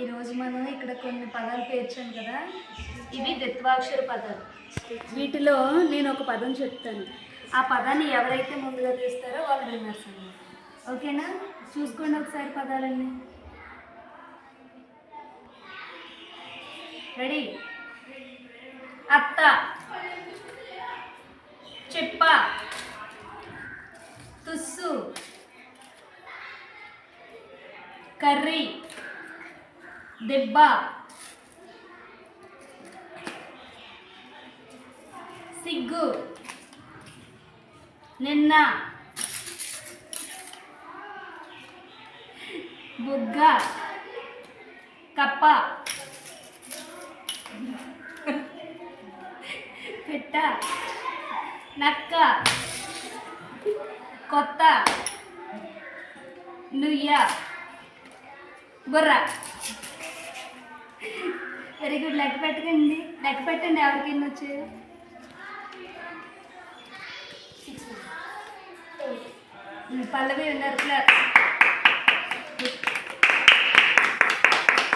ఈరోజు మనం ఇక్కడ కొన్ని పదాలు పేర్చాం కదా, ఇవి ద్విత్వాక్షర పదాలు. వీటిలో నేను ఒక పదం చెప్తాను, ఆ పదాన్ని ఎవరైతే ముందుగా తీస్తారో వాళ్ళు విన్నర్స్ అన్నమాట. ఓకేనా? చూసుకోండి ఒకసారి పదాలన్నీ. రెడీ? అత్త, చెప్ప, తుస్సు, కర్రీ, దెబ్బ, సిగ్గు, నిన్న, బుగ్గ, కప్ప, పిట్ట, నక్క, కొత్త, నుయ్య, బుర్ర. Very good. లెక్క పెట్టకండి, లెక్క పెట్టండి ఎవరికి ఎన్ని వచ్చాయి. పల్లవి ఉన్నారు.